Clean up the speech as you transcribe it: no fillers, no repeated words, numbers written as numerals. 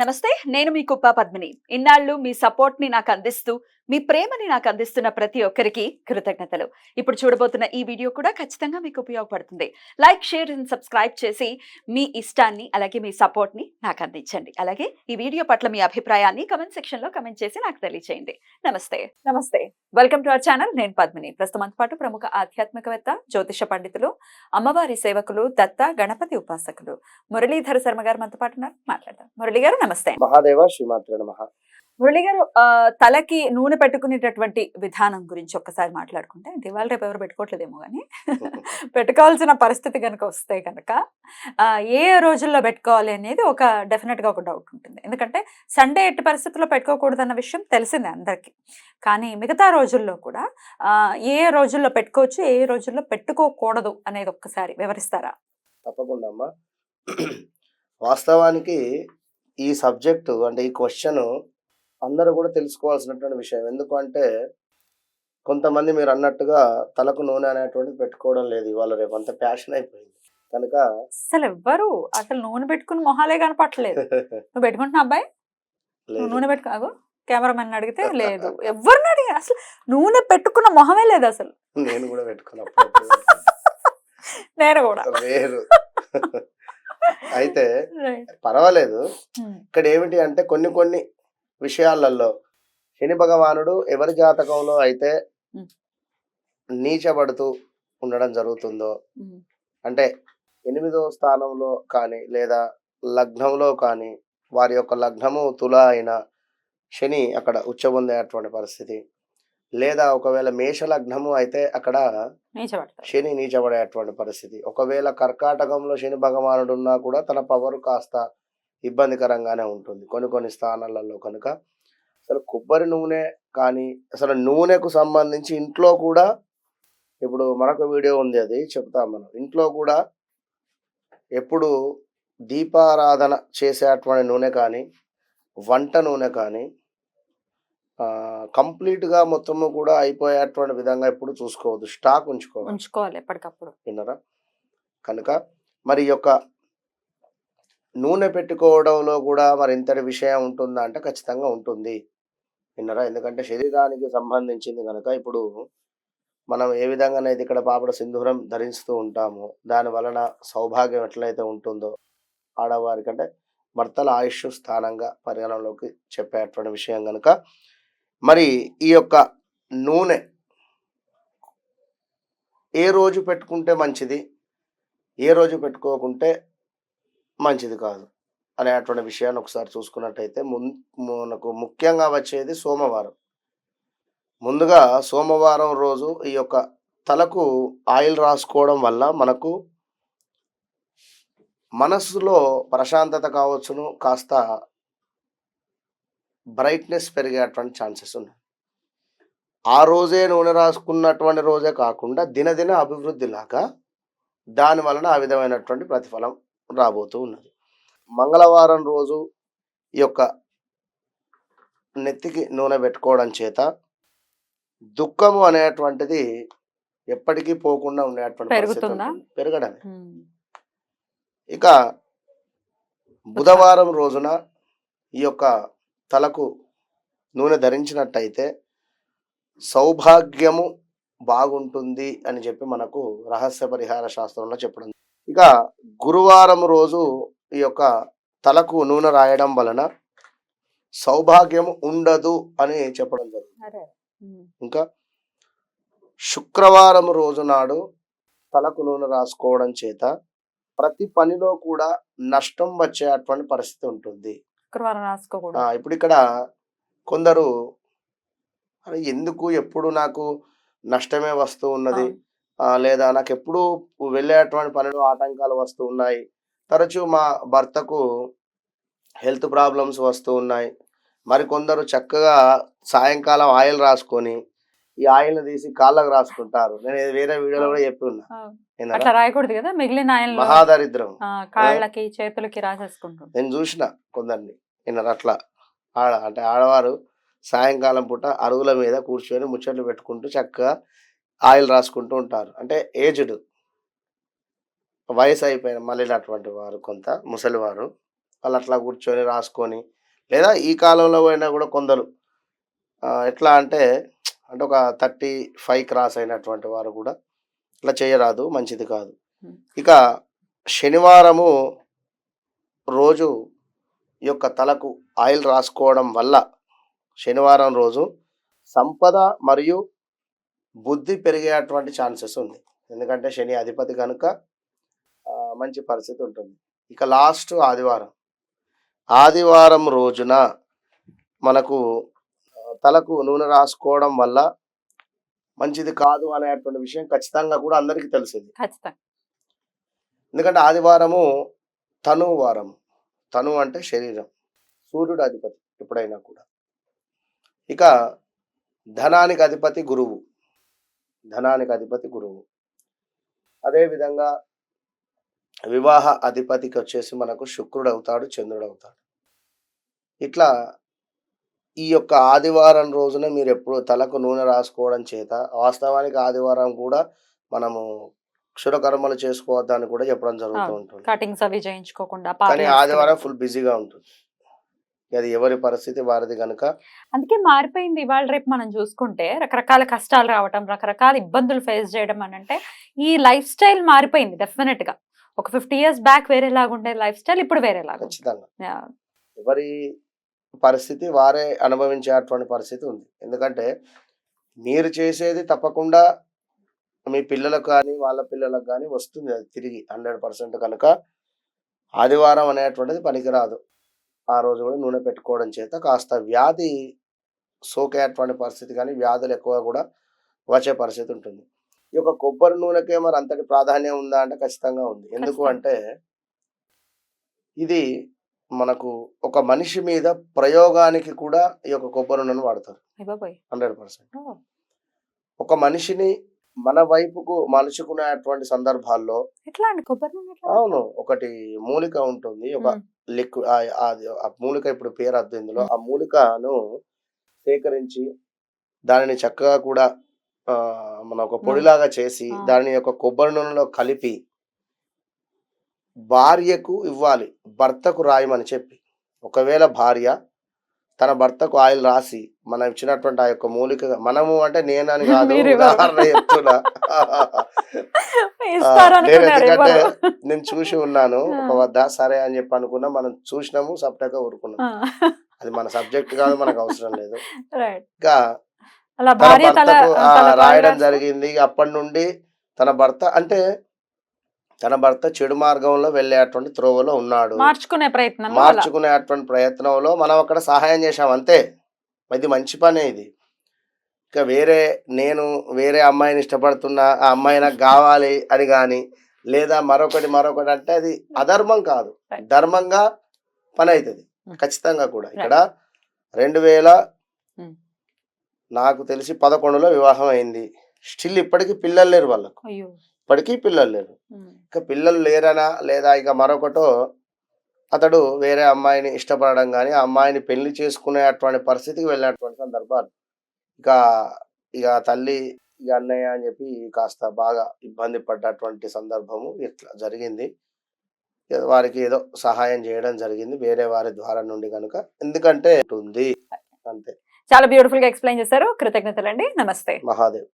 నమస్తే. నేను మీ కుప్ప పద్మిని. ఇన్నాళ్ళు మీ సపోర్ట్‌ని నాకందిస్తూ, మీ ప్రేమని నాకందిస్తున్న ప్రతి ఒక్కరికి కృతజ్ఞతలు. ఇప్పుడు చూడబోతున్న ఈ వీడియో కూడా ఖచ్చితంగా మీకు ఉపయోగపడుతుంది. లైక్, షేర్ అండ్ సబ్స్క్రైబ్ చేసి మీ ఇష్టాన్ని, అలాగే మీ సపోర్ట్‌ని నాకందించండి. అలాగే ఈ వీడియో పట్ల మీ అభిప్రాయాన్ని కామెంట్ సెక్షన్‌లో కామెంట్ చేసి నాకు తెలియజేయండి. నమస్తే. నమస్తే. Welcome to our channel. నేను పద్మిని. ప్రస్తుతం మనతో పాటు ప్రముఖ ఆధ్యాత్మికవేత్త, జ్యోతిష పండితులు, అమ్మవారి సేవకులు, దత్త గణపతి ఉపాసకులు మురళీధర శర్మ గారు మనతో పాటు ఉన్నారు. మాట్లాడదాం. మురళి గారు నమస్తే. మహాదేవ శ్రీమాత్రే నమః. మురళి గారు, తలకి నూనె పెట్టుకునేటటువంటి విధానం గురించి ఒక్కసారి మాట్లాడుకుంటే, అంటే ఇవాళ రేపు ఎవరు పెట్టుకోవట్లేదేమో గానీ పెట్టుకోవాల్సిన పరిస్థితి గనుక వస్తే గనక ఏ రోజుల్లో పెట్టుకోవాలి అనేది డెఫినెట్‌గా ఒక డౌట్ ఉంటుంది. ఎందుకంటే సండే ఎట్టి పరిస్థితుల్లో పెట్టుకోకూడదన్న విషయం తెలిసిందే అందరికీ. కానీ మిగతా రోజుల్లో కూడా ఏ రోజుల్లో పెట్టుకోవచ్చు, ఏ రోజుల్లో పెట్టుకోకూడదు అనేది ఒక్కసారి వివరిస్తారా? తప్పకుండా అమ్మా. వాస్తవానికి ఈ సబ్జెక్టు అంటే ఈ క్వశ్చన్ అందరూ కూడా తెలుసుకోవాల్సినటువంటి విషయం. ఎందుకంటే కొంతమంది మీరు అన్నట్టుగా తలకు నూనె అనేటువంటిది పెట్టుకోవడం లేదు ఇవాళ రేపు, అంత ఫ్యాషన్ అయిపోయింది కనుక అసలు నూనె పెట్టుకుని మొహాలే కనపట్లేదు. నువ్వు పెట్టుకుంటున్నా అబ్బాయి? లేదు. నూనె పెట్టుకో. కెమెరామెన్ అడిగితే లేదు. ఎవరిని అడిగి అసలు నూనె పెట్టుకున్న మొహమే లేదు అసలు. నేను కూడా పెట్టుకున్నప్పుడు నేను కూడా వేరు. అయితే పర్వాలేదు. ఇక్కడ ఏమిటి అంటే కొన్ని విషయాలలో శని భగవానుడు ఎవరి జాతకంలో అయితే నీచబడుతూ ఉండడం జరుగుతుందో, అంటే 8వ స్థానంలో కానీ లేదా లగ్నంలో కానీ, వారి యొక్క లగ్నము తుల అయిన శని అక్కడ ఉచ్చబొందేటువంటి పరిస్థితి, లేదా ఒకవేళ మేష లగ్నము అయితే అక్కడ శని నీచబడేటువంటి పరిస్థితి, ఒకవేళ కర్కాటకంలో శని భగవానుడు ఉన్నా కూడా తన పవర్ కాస్త ఇబ్బందికరంగానే ఉంటుంది కొన్ని స్థానాలలో. కనుక అసలు కొబ్బరి నూనె కానీ, అసలు నూనెకు సంబంధించి ఇంట్లో కూడా, ఇప్పుడు మరొక వీడియో ఉంది, అది చెప్తాం మనం. ఇంట్లో కూడా ఎప్పుడు దీపారాధన చేసేటువంటి నూనె కానీ, వంట నూనె కానీ కంప్లీట్గా మొత్తము కూడా అయిపోయేటువంటి విధంగా ఎప్పుడు చూసుకోవద్దు, స్టాక్ ఉంచుకోవాలి ఎప్పటికప్పుడు. విన్నారా? కనుక మరి యొక్క నూనె పెట్టుకోవడంలో కూడా మరి ఇంతటి విషయం ఉంటుందా అంటే ఖచ్చితంగా ఉంటుంది. విన్నారా? ఎందుకంటే శరీరానికి సంబంధించింది కనుక ఇప్పుడు మనం ఏ విధంగానైతే ఇక్కడ పాపడ సింధూరం ధరిస్తూ ఉంటామో, దాని వలన సౌభాగ్యం ఎట్లయితే ఉంటుందో ఆడవారికి, అంటే భర్తల ఆయుష్ స్థానంగా పరిగణలోకి చెప్పేటువంటి విషయం కనుక మరి ఈ యొక్క నూనె ఏ రోజు పెట్టుకుంటే మంచిది, ఏ రోజు పెట్టుకోకుంటే మంచిది కాదు అనేటువంటి విషయాన్ని ఒకసారి చూసుకున్నట్టయితే మనకు ముఖ్యంగా వచ్చేది సోమవారం. ముందుగా సోమవారం రోజు ఈ యొక్క తలకు ఆయిల్ రాసుకోవడం వల్ల మనకు మనస్సులో ప్రశాంతత కావచ్చును, కాస్త బ్రైట్నెస్ పెరిగేటువంటి ఛాన్సెస్ ఉన్నాయి. ఆ రోజే నూనె రాసుకున్నటువంటి రోజే కాకుండా దినదిన అభివృద్ధిలాగా దాని వలన ఆ విధమైనటువంటి ప్రతిఫలం రాబోతూ ఉన్నది. మంగళవారం రోజు ఈ యొక్క నెత్తికి నూనె పెట్టుకోవడం చేత దుఃఖము అనేటువంటిది ఎప్పటికీ పోకుండా ఉండేటువంటి పెరగడమే. ఇక బుధవారం రోజున ఈ యొక్క తలకు నూనె ధరించినట్టయితే సౌభాగ్యము బాగుంటుంది అని చెప్పి మనకు రహస్య పరిహార శాస్త్రంలో చెప్పడం. ఇక గురువారం రోజు ఈ యొక్క తలకు నూనె రాయడం వలన సౌభాగ్యము ఉండదు అని చెప్పడం జరుగుతుంది. ఇంకా శుక్రవారం రోజు నాడు తలకు నూనె రాసుకోవడం చేత ప్రతి పనిలో కూడా నష్టం వచ్చేటువంటి పరిస్థితి ఉంటుంది. ఇప్పుడు ఇక్కడ కొందరు ఎందుకు ఎప్పుడు నాకు నష్టమే వస్తూ ఉన్నది, లేదా నాకు ఎప్పుడు వెళ్ళేటువంటి పనిలో ఆటంకాలు వస్తూ ఉన్నాయి, తరచూ మా భర్తకు హెల్త్ ప్రాబ్లమ్స్ వస్తూ ఉన్నాయి, మరి కొందరు చక్కగా సాయంకాలం ఆయిల్ రాసుకొని ఈ ఆయిల్ని తీసి కాళ్ళకు రాసుకుంటారు. నేను వేరే వీడియోలో కూడా చెప్పి ఉన్నా, అట్లా రాయకూడదు కదా, మిగిలిన ఆయిల్ మహాదరిద్రం, కాళ్ళకి చేతులకి రాసేసుకుంటారు. నేను చూసిన కొందరిని విన్నారు అట్లా. అంటే ఆడవారు సాయంకాలం పూట అరుగుల మీద కూర్చొని ముచ్చట్లు పెట్టుకుంటూ చక్కగా ఆయిల్ రాసుకుంటూ ఉంటారు. అంటే ఏజ్డ్, వయసు అయిపోయిన మళ్ళీ అటువంటి వారు, కొంత ముసలివారు వాళ్ళు అట్లా కూర్చొని రాసుకొని, లేదా ఈ కాలంలో పోయినా కూడా కొందరు ఎట్లా అంటే అంటే ఒక 35 క్రాస్ అయినటువంటి వారు కూడా ఇట్లా చేయరాదు, మంచిది కాదు. ఇక శనివారము రోజు ఈ యొక్క తలకు ఆయిల్ రాసుకోవడం వల్ల శనివారం రోజు సంపద మరియు బుద్ధి పెరిగేటువంటి ఛాన్సెస్ ఉంది. ఎందుకంటే శని అధిపతి కనుక మంచి పరిస్థితి ఉంటుంది. ఇక లాస్ట్ ఆదివారం, ఆదివారం రోజున మనకు తలకు నూనె రాసుకోవడం వల్ల మంచిది కాదు అనేటువంటి విషయం ఖచ్చితంగా కూడా అందరికీ తెలిసింది. ఖచ్చితంగా. ఎందుకంటే ఆదివారము తను వారం, తను అంటే శరీరం, సూర్యుడు అధిపతి ఎప్పుడైనా కూడా. ఇక ధనానికి అధిపతి గురువు, ధనానికి అధిపతి గురువు. అదేవిధంగా వివాహ అధిపతికి వచ్చేసి మనకు శుక్రుడు అవుతాడు, చంద్రుడు అవుతాడు. ఇట్లా ఈ యొక్క ఆదివారం రోజున మీరు ఎప్పుడు తలకు నూనె రాసుకోవడం చేత, వాస్తవానికి ఆదివారం కూడా మనము క్షురకర్మలు చేసుకోవద్దని కూడా చెప్పడం జరుగుతూ ఉంటుంది. కటింగ్స్ అవి చేయించుకోకుండా, కానీ ఆదివారం ఫుల్ బిజీగా ఉంటుంది. అది ఎవరి పరిస్థితి వారిది కనుక. అందుకే మారిపోయింది. ఇవాళ రేపు మనం చూసుకుంటే రకరకాల కష్టాలు రావటం, రకరకాల ఇబ్బందులు ఫేస్ చేయడం అని అంటే ఈ లైఫ్ స్టైల్ మారిపోయింది. డెఫినెట్ గా ఒక 50 years బ్యాక్ వేరేలాగా ఉండే లైఫ్ స్టైల్ ఇప్పుడు వేరేలాగా. ఖచ్చితంగా ఎవరి పరిస్థితి వారే అనుభవించేటువంటి పరిస్థితి ఉంది. ఎందుకంటే మీరు చేసేది తప్పకుండా మీ పిల్లలకు కానీ వాళ్ళ పిల్లలకు కానీ వస్తుంది, అది తిరిగి 100% కనుక ఆదివారం అనేటువంటిది పనికిరాదు. ఆ రోజు కూడా నూనె పెట్టుకోవడం చేత కాస్త వ్యాధి సోకేటువంటి పరిస్థితి కానీ వ్యాధులు ఎక్కువ కూడా వచ్చే పరిస్థితి ఉంటుంది. ఈ యొక్క కొబ్బరి నూనెకే మరి అంతటి ప్రాధాన్యం ఉందా అంటే ఖచ్చితంగా ఉంది. ఎందుకు అంటే ఇది మనకు ఒక మనిషి మీద ప్రయోగానికి కూడా ఈ యొక్క కొబ్బరి నూనెను వాడతారు 100%. ఒక మనిషిని మన వైపుకు మలుచుకునేటువంటి సందర్భాల్లో అవును, ఒకటి మూలిక ఉంటుంది, ఒక లిక్విడ్. ఆ మూలిక ఇప్పుడు పేరు అద్దు ఇందులో. ఆ మూలికను సేకరించి దానిని చక్కగా కూడా మన ఒక పొడిలాగా చేసి దాని యొక్క కొబ్బరి నూనెలో కలిపి భార్యకు ఇవ్వాలి, భర్తకు రాయమని చెప్పి. ఒకవేళ భార్య తన భర్తకు ఆయిల్ రాసి మనం ఇచ్చినటువంటి ఆ యొక్క మూలిక, మనము అంటే నేనని కాదు, ఉదాహరణ చెప్తున్నా. ఎందుకంటే నేను చూసి ఉన్నాను ఒక వద్ద, సరే అని చెప్పి అనుకున్నా, మనం చూసినాము సప్టగా ఊరుకున్నాం. అది మన సబ్జెక్ట్ కాదు, మనకు అవసరం లేదు. ఇంకా తన భర్తకు రాయడం జరిగింది. అప్పటి నుండి తన భర్త అంటే తన భర్త చెడు మార్గంలో వెళ్ళేటువంటి త్రోవలో ఉన్నాడు, మార్చుకునేటువంటి ప్రయత్నంలో మనం అక్కడ సహాయం చేశాం అంతే. ఇది మంచి పనే ఇది. ఇక నేను వేరే అమ్మాయిని ఇష్టపడుతున్నా, ఆ అమ్మాయి నాకు కావాలి అని కానీ, లేదా మరొకటి అంటే అది అధర్మం కాదు, ధర్మంగా పని అవుతుంది ఖచ్చితంగా కూడా. ఇక్కడ 2000 నాకు తెలిసి 11లో వివాహం అయింది. స్టిల్ ఇప్పటికీ పిల్లలు లేరు వాళ్ళకు, ఇప్పటికీ పిల్లలు లేరు. ఇక పిల్లలు లేరనా లేదా ఇక మరొకటో అతడు వేరే అమ్మాయిని ఇష్టపడడం కానీ, ఆ అమ్మాయిని పెళ్లి చేసుకునేటువంటి పరిస్థితికి వెళ్ళినటువంటి సందర్భాలు. ఇక తల్లి ఇక అన్నయ్య అని చెప్పి కాస్త బాగా ఇబ్బంది పడ్డటువంటి సందర్భము ఇట్లా జరిగింది. వారికి ఏదో సహాయం చేయడం జరిగింది వేరే వారి ద్వారా నుండి కనుక, ఎందుకంటే ఉంటుంది అంతే. చాలా బ్యూటిఫుల్ గా ఎక్స్ప్లెయిన్ చేశారు. కృతజ్ఞతలండి. నమస్తే. మహాదేవ్.